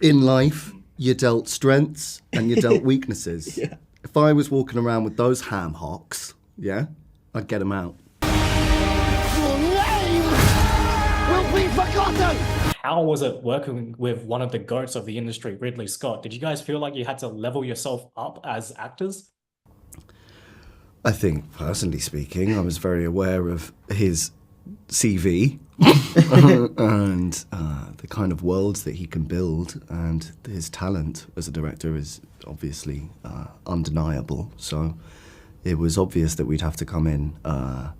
In life, you're dealt strengths and you're dealt weaknesses. Yeah. If I was walking around with those ham hocks, yeah, I'd get them out. Your name will be forgotten! How was it working with one of the goats of the industry, Ridley Scott? Did you guys feel like you had to level yourself up as actors? I think, personally speaking, I was very aware of his CV and the kind of worlds that he can build, and his talent as a director is obviously undeniable. So it was obvious that we'd have to come in and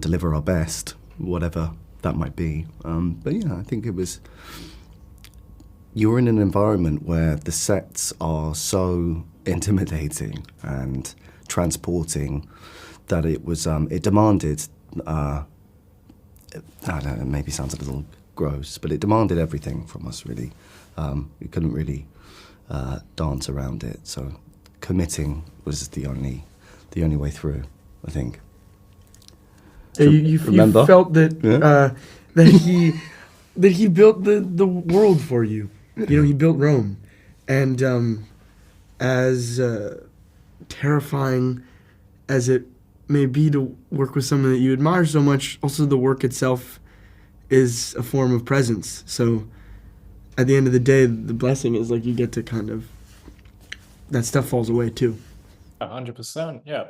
deliver our best, whatever that might be. But yeah, I think it was... You're in an environment where the sets are so intimidating and transporting that it was it demanded I don't know, maybe sounds a little gross, but it demanded everything from us, really. We couldn't really dance around it, so committing was the only way through, I think. You felt that that he built the world for you. You know, he built Rome, and as terrifying as it may be to work with someone that you admire so much, also the work itself is a form of presence. So at the end of the day, the blessing is like you get to kind of, that stuff falls away too. 100%, yeah.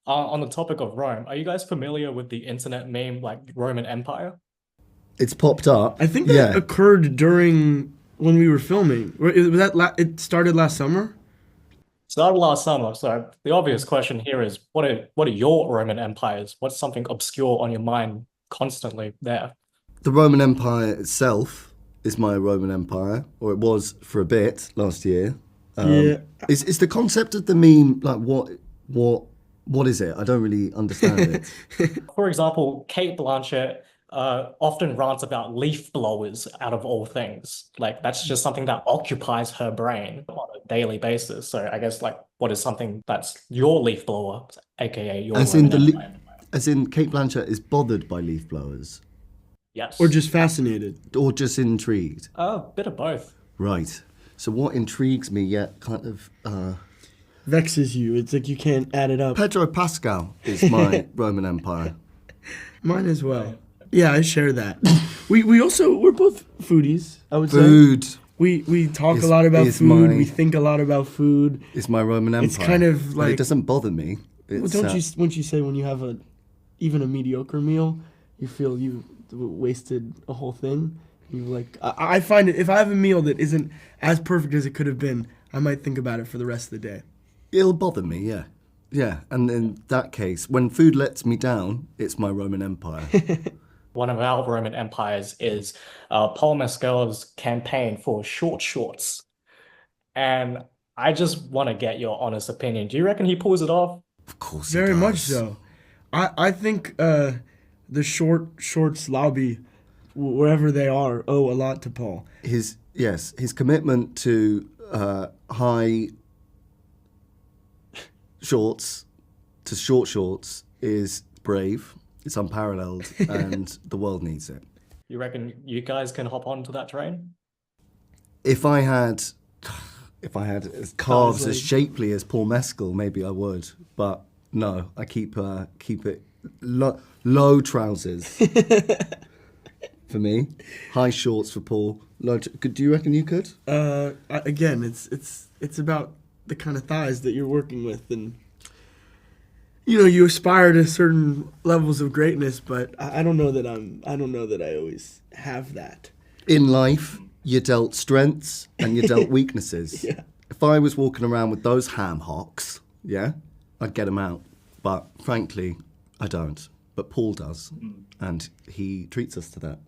On the topic of Rome, are you guys familiar with the internet meme like Roman Empire? It's popped up. I think that occurred during when we were filming. Was that it started last summer? Started last summer, so the obvious question here is, what are your Roman empires? What's something obscure on your mind constantly there? The Roman Empire itself is my Roman Empire, or it was for a bit last year. Yeah. Is the concept of the meme, like, what is it? I don't really understand it. For example, Kate Blanchett often rants about leaf blowers out of all things. Like, that's just something that occupies her brain on a daily basis. So I guess, like, what is something that's your leaf blower, aka your As in Roman Empire? as in Kate Blanchett is bothered by leaf blowers, Yes. Or just fascinated? or just intrigued? A bit of both. Right. So what intrigues me yet kind of... Vexes you. It's like you can't add it up. Pedro Pascal is my Roman Empire. Mine as well. Yeah, I share that. We're both foodies, I would Food say. We talk a lot about food. We think a lot about food. is my Roman Empire. It's kind of But like... it doesn't bother me. Well, It's, wouldn't you say when you have even a mediocre meal, you feel you wasted a whole thing? You like I find it, if I have a meal that isn't as perfect as it could have been, I might think about it for the rest of the day. It'll bother me, yeah. Yeah, and in that case, when food lets me down, it's my Roman Empire. One of our Roman empires is Paul Mescal's campaign for short shorts. And I just want to get your honest opinion. Do you reckon he pulls it off? Of course he Very does. much so. I think the shorts lobby, wherever they are, owe a lot to Paul. His commitment to high shorts, to short shorts, is brave. It's unparalleled, and the world needs it. You reckon you guys can hop onto that train? If I had calves like- as shapely as Paul Mescal, maybe I would. But no, I keep it low trousers for me, high shorts for Paul. Do you reckon you could? Again, it's about the kind of thighs that you're working with, and you know, you aspire to certain levels of greatness, but I don't know that I always have that. In life, you're dealt strengths and you're dealt weaknesses. Yeah. If I was walking around with those ham hocks, yeah, I'd get them out. But frankly, I don't. But Paul does, and he treats us to that.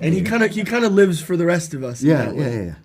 And he kind of lives for the rest of us. in Yeah, that way. yeah.